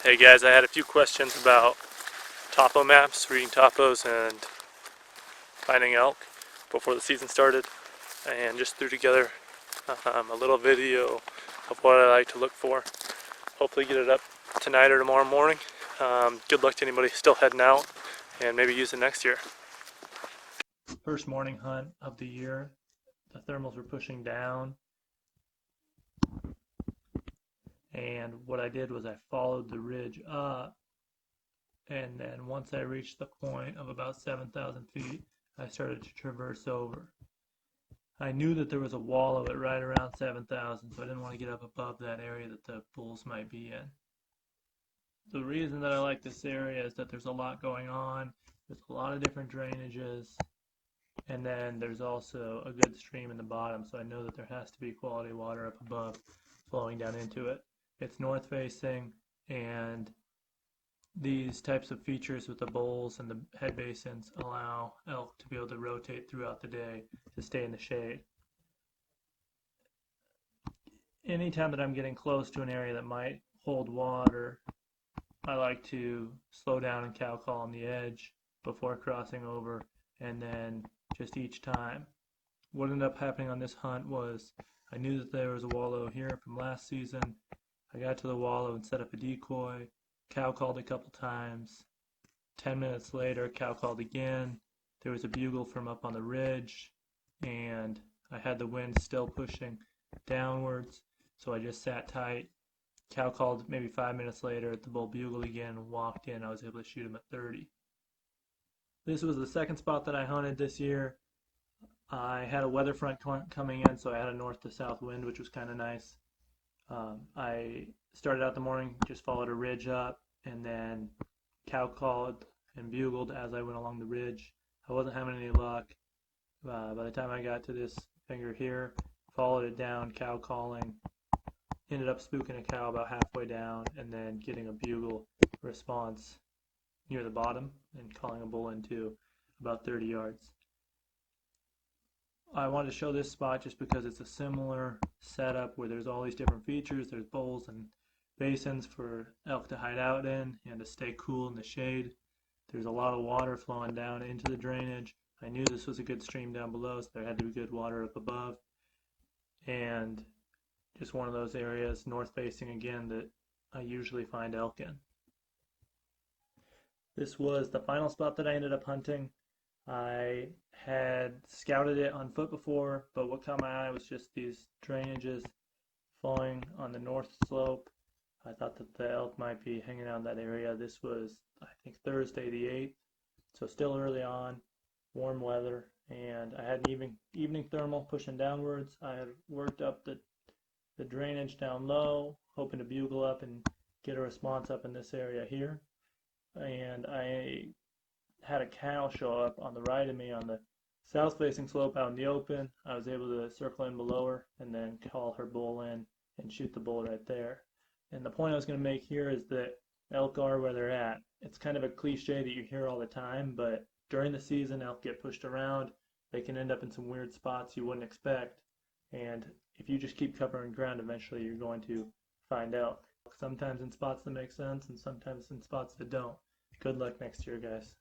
Hey guys, I had a few questions about topo maps, reading topos, and finding elk before the season started, and just threw together a little video of what I like to look for. Hopefully get it up tonight or tomorrow morning. Good luck to anybody still heading out, and maybe use it next year. First morning hunt of the year. The thermals were pushing down, and what I did was I followed the ridge up, and then once I reached the point of about 7,000 feet, I started to traverse over. I knew that there was a wall of it right around 7,000, so I didn't want to get up above that area that the bulls might be in. The reason that I like this area is that there's a lot going on. There's a lot of different drainages, and then there's also a good stream in the bottom, so I know that there has to be quality water up above flowing down into it. It's north facing, and these types of features with the bowls and the head basins allow elk to be able to rotate throughout the day to stay in the shade. Anytime that I'm getting close to an area that might hold water, I like to slow down and cow call on the edge before crossing over, and then just each time. What ended up happening on this hunt was I knew that there was a wallow here from last season. I got to the wallow and set up a decoy, cow called a couple times. 10 minutes later, cow called again. There was a bugle from up on the ridge, and I had the wind still pushing downwards, so I just sat tight. Cow called maybe 5 minutes later. The bull bugled again and walked in. I was able to shoot him at 30. This was the second spot that I hunted this year. I had a weather front coming in, so I had a north to south wind, which was kind of nice. I started out the morning, just followed a ridge up, and then cow called and bugled as I went along the ridge. I wasn't having any luck. By the time I got to this finger here, followed it down, cow calling, ended up spooking a cow about halfway down, and then getting a bugle response near the bottom and calling a bull into about 30 yards. I wanted to show this spot just because it's a similar setup where there's all these different features. There's bowls and basins for elk to hide out in and to stay cool in the shade. There's a lot of water flowing down into the drainage. I knew this was a good stream down below, so there had to be good water up above. And just one of those areas, north facing again, that I usually find elk in. This was the final spot that I ended up hunting. I had scouted it on foot before, but what caught my eye was just these drainages flowing on the north slope. I thought that the elk might be hanging out in that area. This was, I think, Thursday the 8th, so still early on, warm weather, and I had an evening thermal pushing downwards. I had worked up the drainage down low, hoping to bugle up and get a response up in this area here. And I had a cow show up on the right of me on the south facing slope out in the open. I was able to circle in below her and then call her bull in and shoot the bull right there. And the point I was going to make here is that elk are where they're at. It's kind of a cliche that you hear all the time, but during the season elk get pushed around. They can end up in some weird spots you wouldn't expect, and if you just keep covering ground, eventually you're going to find elk. Sometimes in spots that make sense and sometimes in spots that don't. Good luck next year, guys.